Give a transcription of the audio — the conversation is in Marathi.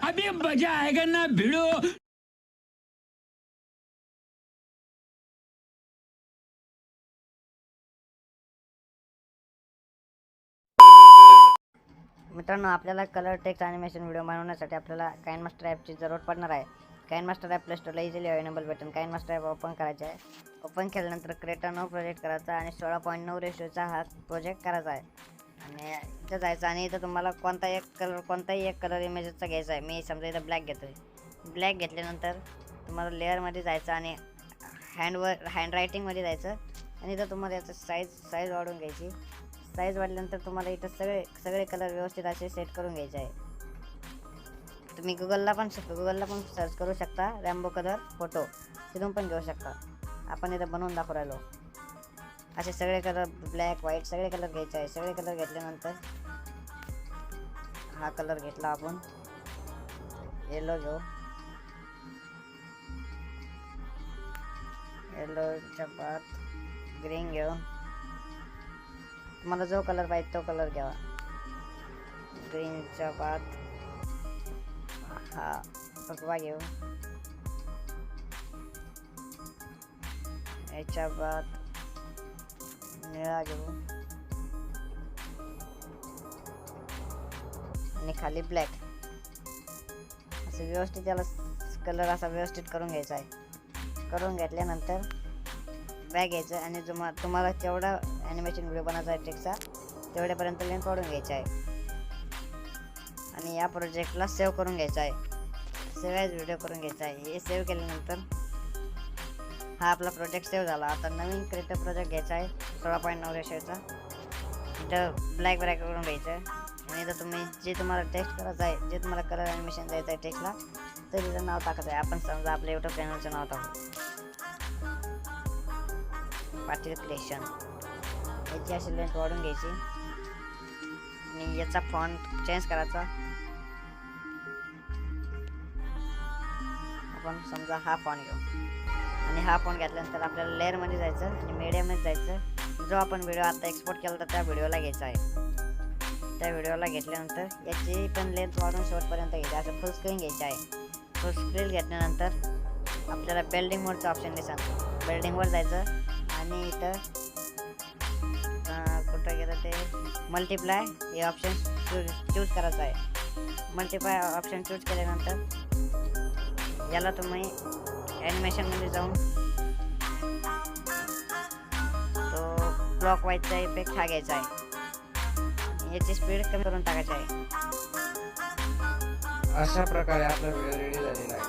अभी मजा आएगा ना भिड़ो. मित्रांनो, आपल्याला कलर टेक्स्ट ॲनिमेशन व्हिडिओ बनवण्यासाठी आपल्याला काइनमास्टर ॲपची जरूरत पडणार आहे. काइनमास्टर ॲप प्ले स्टोरला इझिली अवेलेबल भेटेल. काइनमास्टर ॲप ओपन करायचे आहे. ओपन केल्यानंतर क्रिएट नो प्रोजेक्ट करायचा आणि 16.9 रेशोचा हा प्रोजेक्ट करायचा आहे. आणि इथं जायचं आणि इथं तुम्हाला कोणताही एक कलर इमेजेसचा घ्यायचा आहे. मी समजा इथं ब्लॅक घेतो आहे. ब्लॅक घेतल्यानंतर तुम्हाला लेअरमध्ये जायचं आणि हँडरायटिंगमध्ये जायचं आणि इथं तुम्हाला याचं साईज वाढवून घ्यायची. साईज वाढल्यानंतर तुम्हाला इथं सगळे कलर व्यवस्थित असे सेट करून घ्यायचे आहे. तुम्ही गुगलला पण सर्च करू शकता. रॅम्बो कलर फोटो तिथून पण घेऊ शकता. आपण इथं बनवून दाखवू राहिलो. असे सगळे कलर ब्लॅक व्हाईट सगळे कलर घ्यायचे आहे. सगळे कलर घेतल्यानंतर हा कलर घेतला आपण. येलो घेऊ. येलोच्या बाद ग्रीन घेऊ. तुम्हाला जो कलर पाहिजे तो कलर घ्यावा. ग्रीनच्या बाद हा भगवा घेऊ. याच्या बाद निळा घेऊ आणि खाली ब्लॅक. असं व्यवस्थित त्याला कलर असा व्यवस्थित करून घ्यायचा आहे. करून घेतल्यानंतर बॅग घ्यायचं आणि तुम्हाला तेवढा ॲनिमेशन व्हिडिओ बनवायचा आहे टेक्स्टचा तेवढ्यापर्यंत लेंथ वाढवून घ्यायचा आहे आणि या प्रोजेक्टला सेव्ह करून घ्यायचा आहे. सेव्ह ॲज व्हिडिओ करून घ्यायचा आहे. हे सेव्ह केल्यानंतर हा आपला प्रोजेक्ट सेव्ह झाला. आता नवीन क्रिएटिव्ह प्रोजेक्ट घ्यायचा आहे 16.9 रेशोचा. इथं ब्लॅक करून घ्यायचं आहे आणि इथं तुम्ही तुम्हाला टेक्स्ट करायचं आहे जे तुम्हाला कलर ॲनिमेशन द्यायचं आहे टेक्स्टला तर तिथं नाव टाकायचं आहे. आपण समजा आपल्या यूट्यूब चॅनलचं नाव टाकू पाटील क्रिएशन. याची अशी लेंथ वाढून घ्यायची आणि याचा फॉन्ट चेंज करायचा. आपण समजा हा फॉन्ट घेऊ आणि हा फॉन्ट घेतल्यानंतर आपल्याला लेअरमध्ये जायचं आणि मीडियामध्ये जायचं. जो आपण व्हिडिओ आता एक्सपोर्ट केला होता त्या व्हिडिओला घ्यायचा आहे. त्या व्हिडिओला घेतल्यानंतर याची पण लेंथ वाढून शेवटपर्यंत घ्यायची. असं फुल स्क्रीन घ्यायची आहे. फुल स्क्रीन घेतल्यानंतर आपल्याला बिल्डिंग मोडचं ऑप्शन दिसेल. बिल्डिंगवर जायचं आणि इथं कुठं गेलं ते मल्टिप्लाय हे ऑप्शन चूज करायचं आहे. मल्टिप्लाय ऑप्शन चूज केल्यानंतर याला तुम्ही ॲनिमेशनमध्ये जाऊन तो क्लॉक वाईजचा इफेक्ट हा घ्यायचा आहे. याची स्पीड कमी करून टाकायची आहे. अशा प्रकारे आपला व्हिडिओ रेडी झालेला आहे.